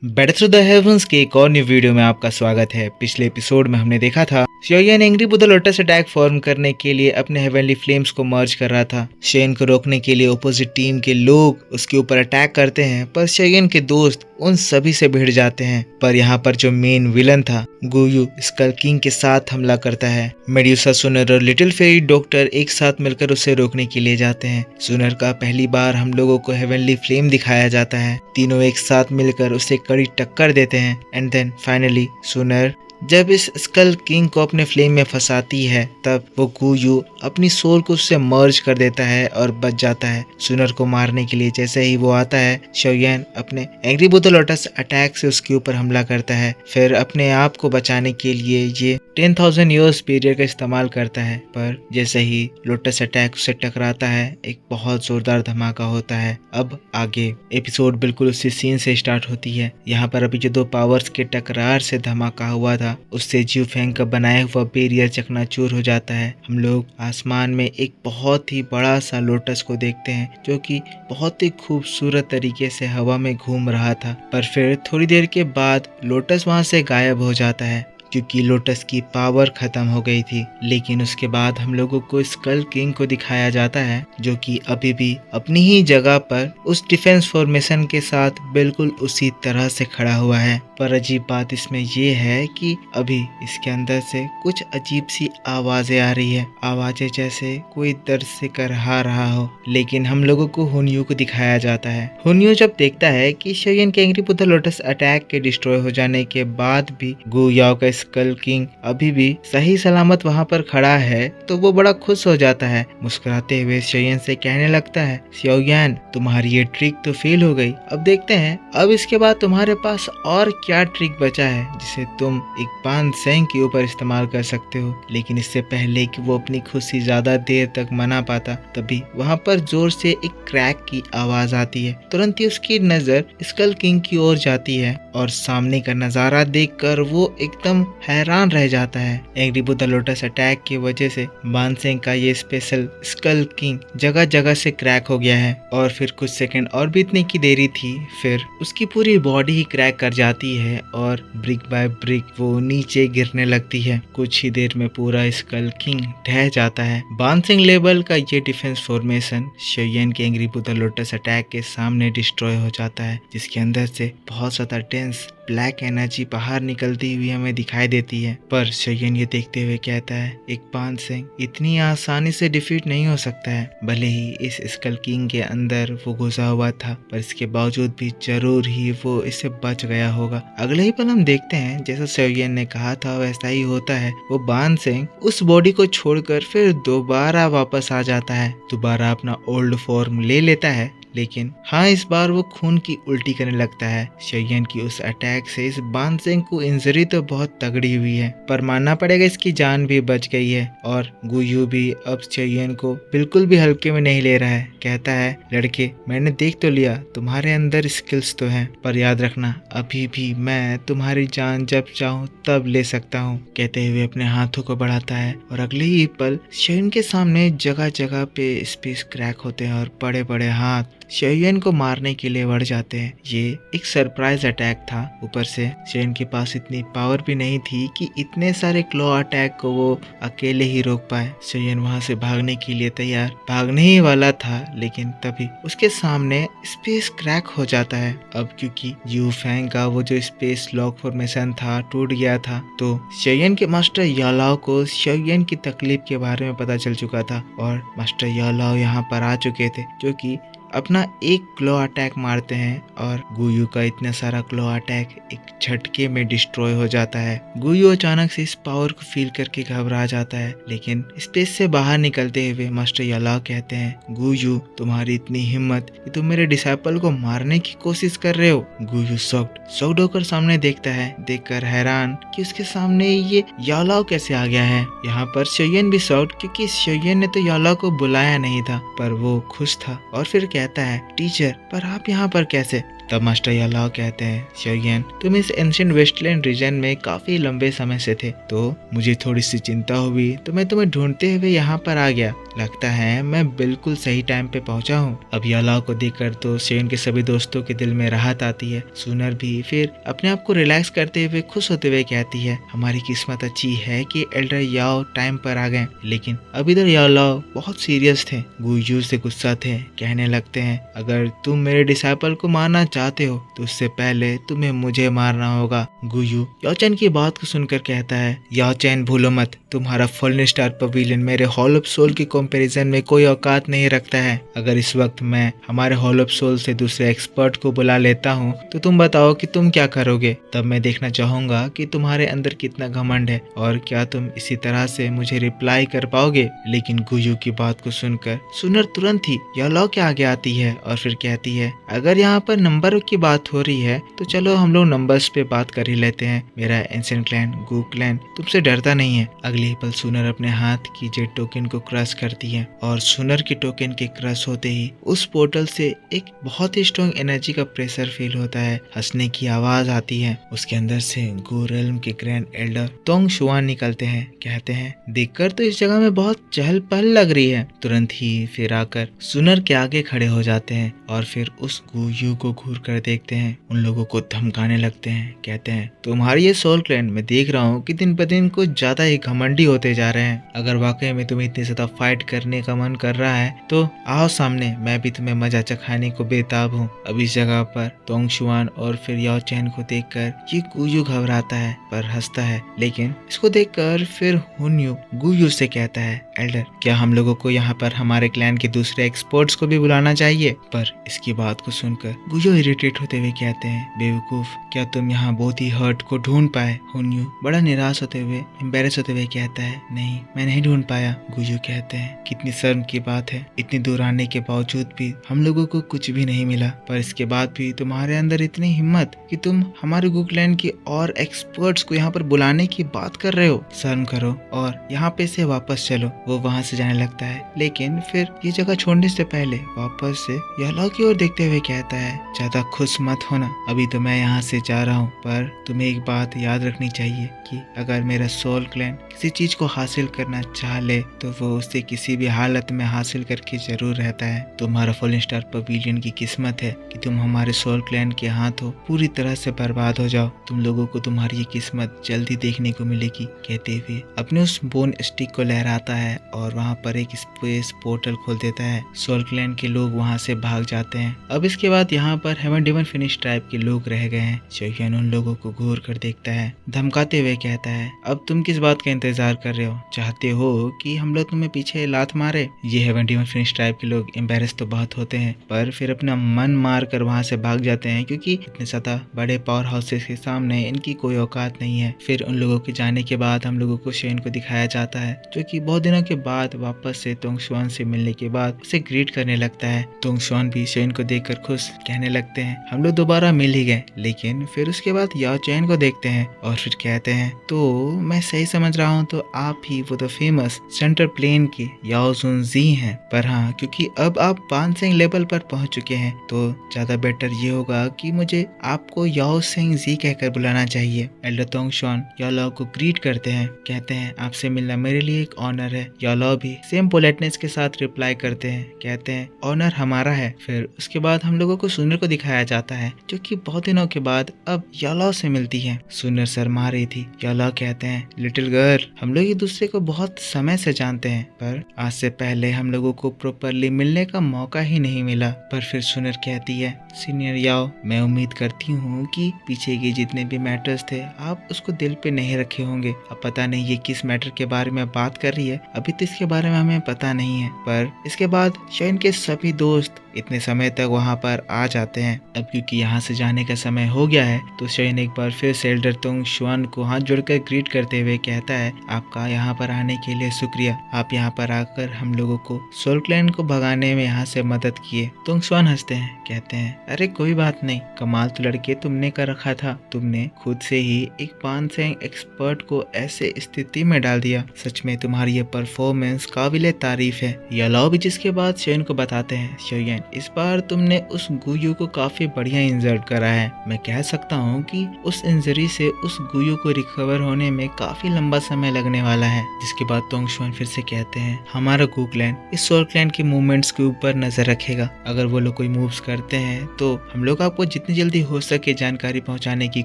Better through the heavens के एक और न्यू वीडियो में आपका स्वागत है। पिछले एपिसोड में हमने देखा था शेयन angry Buddha lotus attack form करने के लिए अपने हेवनली फ्लेम्स को मर्ज कर रहा था। शेयन को रोकने के लिए ऑपोजिट टीम के लोग उसके ऊपर अटैक करते हैं, पर शेयन के दोस्त उन सभी से भिड़ जाते हैं। पर यहाँ पर जो मेन विलन था गुयू स्कल किंग के साथ हमला करता है। मेड्यूसा, सुनर और लिटिल फेरी डॉक्टर एक साथ मिलकर उसे रोकने के लिए जाते हैं। सुनर का पहली बार हम लोगों को हेवनली फ्लेम दिखाया जाता है। तीनों एक साथ मिलकर उसे कड़ी टक्कर देते हैं एंड देन फाइनली सुनर जब इस स्कल किंग को अपने फ्लेम में फंसाती है तब वो गुयू अपनी सोल को उससे मर्ज कर देता है और बच जाता है। सुनर को मारने के लिए जैसे ही वो आता है, शेयन अपने एंग्री बुद्धा लोटस अटैक से उसके ऊपर हमला करता है। फिर अपने आप को बचाने के लिए ये 10,000 ईयर्स पीरियड का इस्तेमाल करता है, पर जैसे ही लोटस अटैक उससे टकराता है एक बहुत जोरदार धमाका होता है। अब आगे एपिसोड बिल्कुल उसी सीन से स्टार्ट होती है। यहाँ पर अभी जो दो पावर्स के टकरार से धमाका हुआ था उससे जिऊ फेंग का बनाया हुआ बैरियर चकनाचूर हो जाता है। हम लोग आसमान में एक बहुत ही बड़ा सा लोटस को देखते हैं जो कि बहुत ही खूबसूरत तरीके से हवा में घूम रहा था, पर फिर थोड़ी देर के बाद लोटस वहां से गायब हो जाता है क्योंकि लोटस की पावर खत्म हो गई थी। लेकिन उसके बाद हम लोगों को स्कल किंग को दिखाया जाता है जो कि अभी भी अपनी ही जगह पर उस डिफेंस फॉर्मेशन के साथ बिल्कुल उसी तरह से खड़ा हुआ है। पर अजीब बात इसमें ये है कि अभी इसके अंदर से कुछ अजीब सी आवाजें आ रही है, आवाजें जैसे कोई दर्द से करहा रहा हो। लेकिन हम लोगों को हुनयू को दिखाया जाता है। हुनयू जब देखता है कि शेयन के एंग्री बुद्धा लोटस अटैक के डिस्ट्रॉय हो जाने के बाद भी गु याओ का स्कल किंग अभी भी सही सलामत वहां पर खड़ा है तो वो बड़ा खुश हो जाता है। मुस्कुराते हुए शेयन से कहने लगता है, शेयन तुम्हारी ये ट्रिक तो फेल हो गई, अब देखते हैं अब इसके बाद तुम्हारे पास और क्या ट्रिक बचा है जिसे तुम एक बान सेंग के ऊपर इस्तेमाल कर सकते हो। लेकिन इससे पहले कि वो अपनी खुशी ज्यादा देर तक मना पाता तभी वहां पर जोर से एक क्रैक की आवाज आती है। तुरंत ही उसकी नजर स्कल किंग की ओर जाती है और सामने का नजारा देखकर वो एकदम हैरान रह जाता है। एंग्री बुद्धा लोटस अटैक की वजह से बानसेंग का ये स्पेशल स्कल किंग जगह जगह से क्रैक हो गया है और फिर कुछ सेकंड और बीतने की देरी थी, फिर उसकी पूरी बॉडी ही क्रैक कर जाती है और ब्रिक बाय ब्रिक वो नीचे गिरने लगती है। कुछ ही देर में पूरा स्कल किंग ढह जाता है। बानसेंग लेवल का ये डिफेंस फॉर्मेशन शेयन के एंग्री बुद्धा लोटस अटैक के सामने डिस्ट्रॉय हो जाता है, जिसके अंदर से बहुत ज्यादा डेंस ब्लैक एनर्जी बाहर निकलती हुई हमें दिखाई देती है। पर शेयन ये देखते हुए कहता है, एक बानसेंग इतनी आसानी से डिफीट नहीं हो सकता है। भले ही इस स्कल किंग के अंदर वो घुसा हुआ था, पर इसके बावजूद भी जरूर ही वो इससे बच गया होगा। अगले ही पल हम देखते हैं जैसा शेयन ने कहा था वैसा ही होता है। वो बानसेंग उस बॉडी को छोड़कर फिर दोबारा वापस आ जाता है, दोबारा अपना ओल्ड फॉर्म ले लेता है। लेकिन हाँ, इस बार वो खून की उल्टी करने लगता है। शेयन की उस अटैक से इस बानसेंग को इंजरी तो बहुत तगड़ी हुई है, पर मानना पड़ेगा इसकी जान भी बच गई है। और गुयू भी अब शेयन को बिल्कुल भी हल्के में नहीं ले रहा है। कहता है, लड़के मैंने देख तो लिया तुम्हारे अंदर स्किल्स तो हैं, पर याद रखना अभी भी मैं तुम्हारी जान जब चाहूँ तब ले सकता हूँ। कहते हुए अपने हाथों को बढ़ाता है और अगले ही पल शेयन के सामने जगह जगह पे स्पेस क्रैक होते हैं और बड़े बड़े हाथ शेयन को मारने के लिए बढ़ जाते हैं। ये एक सरप्राइज अटैक था। ऊपर से शेयन के पास इतनी पावर भी नहीं थी कि इतने सारे क्लॉ अटैक को वो अकेले ही रोक पाए। शेयन वहां से भागने के लिए तैयार भागने ही वाला था, लेकिन तभी उसके सामने स्पेस क्रैक हो जाता है। अब क्योंकि जिऊ फेंग का वो जो स्पेस लॉक फॉर्मेशन था टूट गया था, तो शेयन के मास्टर यालाओ को शेयन की तकलीफ के बारे में पता चल चुका था और मास्टर यालाओ यहाँ पर आ चुके थे, जो कि अपना एक क्लॉ अटैक मारते हैं और गुयू का इतना सारा क्लॉ अटैक एक झटके में डिस्ट्रॉय हो जाता है। गुयू अचानक से इस पावर को फील करके घबरा जाता है, लेकिन स्पेस से बाहर निकलते हुए मास्टर यालाओ कहते हैं, गुयू तुम्हारी इतनी हिम्मत कि तुम मेरे डिसाइपल को मारने की कोशिश कर रहे हो। गुयू शॉक्ड होकर सामने देखता है, देखकर हैरान कि उसके सामने ये यालाओ कैसे आ गया है। यहाँ पर शेयन भी शॉक्ड क्योंकि शेयन ने तो यालाओ को बुलाया नहीं था, पर वो खुश था और फिर कहता है, टीचर पर आप यहाँ पर कैसे? तब मास्टर यालाओ कहते हैं, शोयन तुम इस एंशिएंट वेस्टलैंड रीजन में काफी लंबे समय से थे, तो मुझे थोड़ी सी चिंता हुई तो मैं तुम्हें ढूंढते हुए यहाँ पर आ गया। लगता है मैं बिल्कुल सही टाइम पे पहुंचा हूँ। अब यालाओ को देखकर तो शेन के सभी दोस्तों के दिल में राहत आती है। सुनर भी फिर अपने आप को रिलैक्स करते हुए खुश होते हुए कहती है, हमारी किस्मत अच्छी है कि एल्डर याओ टाइम पर आ गए। लेकिन अब इधर यालाओ बहुत सीरियस थे, गुयू से गुस्सा थे। कहने लगते हैं, अगर तुम मेरे डिसाइपल को मारना चाहते हो तो उससे पहले तुम्हें मुझे मारना होगा। गुयू याओचैन की बात को सुनकर कहता है, याओचैन भूलो मत, तुम्हारा फॉल्न स्टार पवेलियन मेरे हॉल ऑफ सोल की कंपैरिजन में कोई औकात नहीं रखता है। अगर इस वक्त मैं हमारे हॉल ऑफ सोल से दूसरे एक्सपर्ट को बुला लेता हूँ तो तुम बताओ कि तुम क्या करोगे। तब मैं देखना चाहूंगा कि तुम्हारे अंदर कितना घमंड है और क्या तुम इसी तरह से मुझे रिप्लाई कर पाओगे। लेकिन गुयू की बात को सुनकर सुनर तुरंत ही यालाओ के आगे आती है और फिर कहती है, अगर यहाँ पर नंबरों की बात हो रही है तो चलो हम लोग नंबर्स पे बात कर ही लेते हैं। मेरा एंशिएंट क्लैन गू क्लैन तुमसे डरता नहीं है। अगले ही पल सुनर अपने हाथ की जेट टोकन को क्रश करती है और सुनर की टोकन के क्रश होते ही उस पोर्टल से एक बहुत ही स्ट्रॉन्ग एनर्जी का प्रेशर फील होता है। हंसने की आवाज आती है। उसके अंदर से गू रेल्म के ग्रैंड एल्डर तोंग शुआन निकलते हैं। कहते हैं, देखकर तो इस जगह में बहुत चहल पहल लग रही है। तुरंत ही फिर आकर सुनर के आगे खड़े हो जाते हैं और फिर उस गुयू को घूर कर देखते हैं। उन लोगों को धमकाने लगते हैं। कहते हैं, तुम्हारी ये सोल क्लैन मैं देख रहा हूँ कि दिन ब दिन कुछ ज्यादा ही घमंडी होते जा रहे हैं। अगर वाकई में तुम्हें इतनी ज्यादा फाइट करने का मन कर रहा है तो आओ सामने, मैं भी तुम्हें मजा चखाने को बेताब हूँ। अब इस जगह पर तोंग शुआन और फिर याओचैन को देखकर ये गुयू घबराता है पर हंसता है। लेकिन इसको देखकर फिर हुनयू गुयू से कहता है, एल्डर क्या हम लोगों को यहाँ पर हमारे क्लैन के दूसरे एक्सपर्ट्स को भी बुलाना चाहिए। पर इसकी बात को सुनकर गुयू इरिटेट होते हुए कहते हैं, बेवकूफ, क्या तुम यहाँ बहुत ही हर्ट को ढूंढ पाए। हुनयू बड़ा निराश होते हुए एम्बेरस होते हुए कहता है, नहीं मैं नहीं ढूंढ पाया। गुयू कहते हैं, कितनी शर्म की बात है, इतनी दूर आने के बावजूद भी हम लोगों को कुछ भी नहीं मिला, पर इसके बाद भी तुम्हारे अंदर इतनी हिम्मत कि तुम हमारे गू क्लैन की और एक्सपर्ट्स को यहाँ पर बुलाने की बात कर रहे हो। शर्म करो और यहाँ पे से वापस चलो। वो वहाँ से जाने लगता है, लेकिन फिर ये जगह छोड़ने से पहले वापस से यालाओ की ओर देखते हुए कहता है, ज्यादा खुश मत होना, अभी तो मैं यहाँ से जा रहा हूँ, पर तुम्हें एक बात याद रखनी चाहिए कि अगर मेरा सोल क्लैन किसी चीज को हासिल करना चाह ले तो वो उसे किसी भी हालत में हासिल करके जरूर रहता है। तुम्हारा फॉल्न स्टार पवेलियन की किस्मत है कि तुम हमारे सोल क्लैन के हाथों पूरी तरह से बर्बाद हो जाओ। तुम लोगों को तुम्हारी ये किस्मत जल्दी देखने को मिलेगी। कहते हुए अपने उस बोन स्टिक को लहराता है और वहाँ पर एक स्पेस पोर्टल खोल देता है। सोल क्लैन के लोग वहाँ से भाग जाते हैं। अब इसके बाद यहाँ पर हेवन डिवन फिनिश ट्राइब के लोग रह गए हैं। शोयन उन लोगों को घूर कर देखता है, धमकाते हुए कहता है, अब तुम किस बात का इंतजार कर रहे हो? चाहते हो कि हम लोग तुम्हें पीछे लात मारे? ये हेवन डिवन फिनिश ट्राइब के लोग एम्बेरस तो बहुत होते हैं, पर फिर अपना मन मार कर वहाँ से भाग जाते हैं, क्योंकि इतने ज्यादा बड़े पावर हाउसेस के सामने इनकी कोई औकात नहीं है। फिर उन लोगों के जाने के बाद हम लोगों को शेन को दिखाया जाता है, जो कि बहुत दिनों के बाद वापस से तोंग शुआन से मिलने के बाद उसे ग्रीट करने लगता है। तोंग शुआन भी शेन को देखकर खुश, कहने लगते हैं, हम लोग दोबारा मिल ही गए। लेकिन फिर उसके बाद याओचैन को देखते हैं और फिर कहते हैं, तो मैं सही समझ रहा हूँ तो आप ही वो द फेमस सेंटर प्लेन के याओ जुनजी हैं। पर हाँ, क्योंकि अब आप पानसेंग लेवल पर पहुंच चुके हैं तो ज्यादा बेटर ये होगा कि मुझे आपको याओ सेंग जी कहकर बुलाना चाहिए। एल्डर तोंग शुआन यालाओ को ग्रीट करते हैं, कहते हैं, आपसे मिलना मेरे लिए एक ऑनर है। यालाओ भी सेम पोलाइटनेस के साथ रिप्लाई करते हैं, कहते हैं, ऑनर हमारा है। फिर उसके बाद हम लोगों को सुनर को दिखाया जाता है, जो कि बहुत दिनों के बाद अब यालाओ से मिलती है। सुनर शर्मा रही थी। यालाओ कहते हैं, लिटिल गर्ल, हम लोग एक दूसरे को बहुत समय से जानते हैं, पर आज से पहले हम लोगों को प्रॉपरली मिलने का मौका ही नहीं मिला। पर फिर सुनर कहती है, सीनियर याओ, मैं उम्मीद करती हूँ कि पीछे के जितने भी मैटर्स थे आप उसको दिल पे नहीं रखे होंगे। अब पता नहीं ये किस मैटर के बारे में बात कर रही है, अभी तो इसके बारे में हमें पता नहीं है। पर इसके बाद शेन के सभी दोस्त इतने समय तक वहाँ पर आ जाते हैं। अब क्योंकि यहाँ से जाने का समय हो गया है तो शेन एक बार फिर से एल्डर तोंग शुआन को हाथ जोड़कर ग्रीट करते हुए कहता है, आपका यहाँ पर आने के लिए शुक्रिया। आप यहाँ पर आकर हम लोगों को सोल क्लैन को भगाने में यहाँ से मदद किए। तोंग शुआन हंसते हैं, कहते हैं, अरे कोई बात नहीं, कमाल तो लड़के तुमने कर रखा था। तुमने खुद से ही एक पानसेंग एक्सपर्ट को ऐसे स्थिति में डाल दिया। सच में तुम्हारी ये परफॉर्मेंस काबिले तारीफ है। यालाओ भी जिसके बाद शेन को बताते हैं, शोयन, इस बार तुमने उस गुयू को काफी बढ़िया इंजर्ड करा है। मैं कह सकता हूँ कि उस इंजरी से उस गुयू को रिकवर होने में काफी लंबा समय लगने वाला है। जिसके बाद तोंगशुआन फिर से कहते हैं हमारा गू क्लैन इस सोल क्लैन के मूवमेंट्स के ऊपर नजर रखेगा। अगर वो लोग कोई मूव्स करते हैं तो हम लोग आपको जितनी जल्दी हो सके जानकारी पहुंचाने की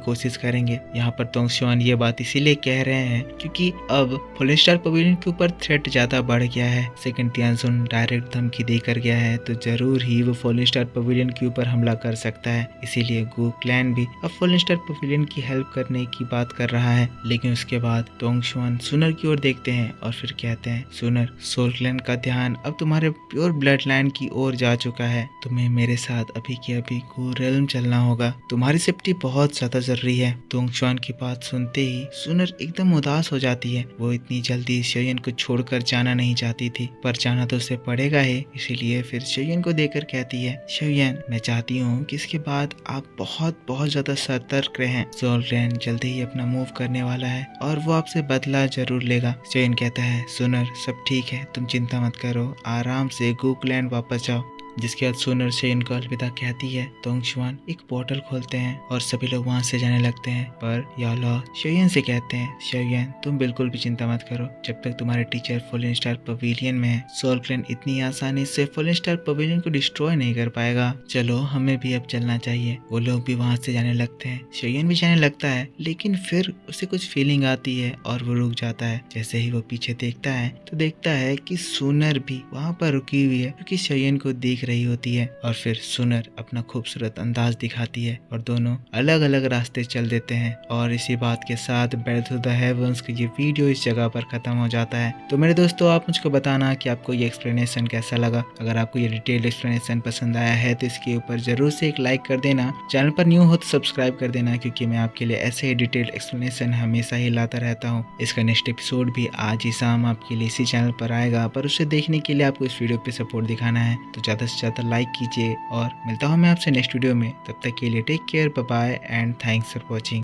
कोशिश करेंगे। यहाँ पर तोंगशुआन ये बात इसीलिए कह रहे हैं क्योंकि अब फुल स्टार पवेलियन के ऊपर थ्रेट ज्यादा बढ़ गया है। सेकंड तियानसुन डायरेक्ट धमकी देकर गया है तो जरूर ही वो फुल स्टार पवेलियन के ऊपर हमला कर सकता है। इसीलिए गू क्लैन भी अब फुल स्टार पवेलियन की हेल्प करने की बात कर रहा है। लेकिन उसके बाद तोंगशुआन सुनर की ओर देखते हैं और फिर कहते हैं सुनर, सोल क्लैन का ध्यान अब तुम्हारे प्योर ब्लड लाइन की ओर जा चुका है। तुम्हें मेरे साथ अभी के अभी गू रेल्म चलना होगा। तुम्हारी सेफ्टी बहुत ज्यादा जरूरी है। तोंगशुआन की बात सुनते ही सुनर एकदम उदास हो जाती है। वो इतनी जल्दी शोयन को छोड़कर जाना नहीं चाहती थी, पर जाना तो उसे पड़ेगा ही। इसीलिए फिर शोयन को देखकर कहती है शोयन, मैं चाहती हूँ कि इसके बाद आप बहुत ज्यादा सतर्क रहें। सोल क्लैन जल्दी ही अपना मूव करने वाला है और वो आपसे बदला जरूर लेगा। शोयन कहता है सुनर, सब ठीक है, तुम चिंता मत करो, आराम से गू क्लैन वापस जाओ। जिसके बाद सुनर शोयन को अलविदा कहती है। तोंगशुआन एक पोर्टल खोलते हैं और सभी लोग वहां से जाने लगते हैं। पर यालो शोयन से कहते हैं शोयन, तुम बिल्कुल भी चिंता मत करो, जब तक तुम्हारे टीचर फुल स्टार पवेलियन में है सोल क्लैन इतनी आसानी से फुल स्टार पवेलियन को डिस्ट्रॉय नहीं कर पाएगा। चलो हमें भी अब चलना चाहिए। वो लोग भी वहां से जाने लगते हैं। शोयन भी जाने लगता है लेकिन फिर उसे कुछ फीलिंग आती है और वो रुक जाता है। जैसे ही वो पीछे देखता है तो देखता है कि सुनर भी वहां पर रुकी हुई है क्योंकि शोयन को देख रही होती है। और फिर सुनर अपना खूबसूरत अंदाज दिखाती है और दोनों अलग अलग रास्ते चल देते हैं। और इसी बात के साथ बैटल टू द हेवंस की ये वीडियो इस जगह पर खत्म हो जाता है। तो मेरे दोस्तों, आप मुझको बताना कि आपको ये एक्सप्लेनेशन कैसा लगा। अगर आपको ये डिटेल एक्सप्लेनेशन पसंद आया है तो इसके ऊपर जरूर से एक लाइक कर देना। चैनल पर न्यू हो तो सब्सक्राइब कर देना क्योंकि मैं आपके लिए ऐसे ही डिटेल एक्सप्लेनेशन हमेशा ही लाता रहता हूँ। इसका नेक्स्ट एपिसोड भी आज ही शाम आपके लिए इसी चैनल पर आएगा, पर उसे देखने के लिए आपको इस वीडियो पे सपोर्ट दिखाना है। तो ज्यादा से ज्यादा लाइक कीजिए और मिलता हूँ मैं आपसे नेक्स्ट वीडियो में। तब तक के लिए take care, bye bye and thanks for watching.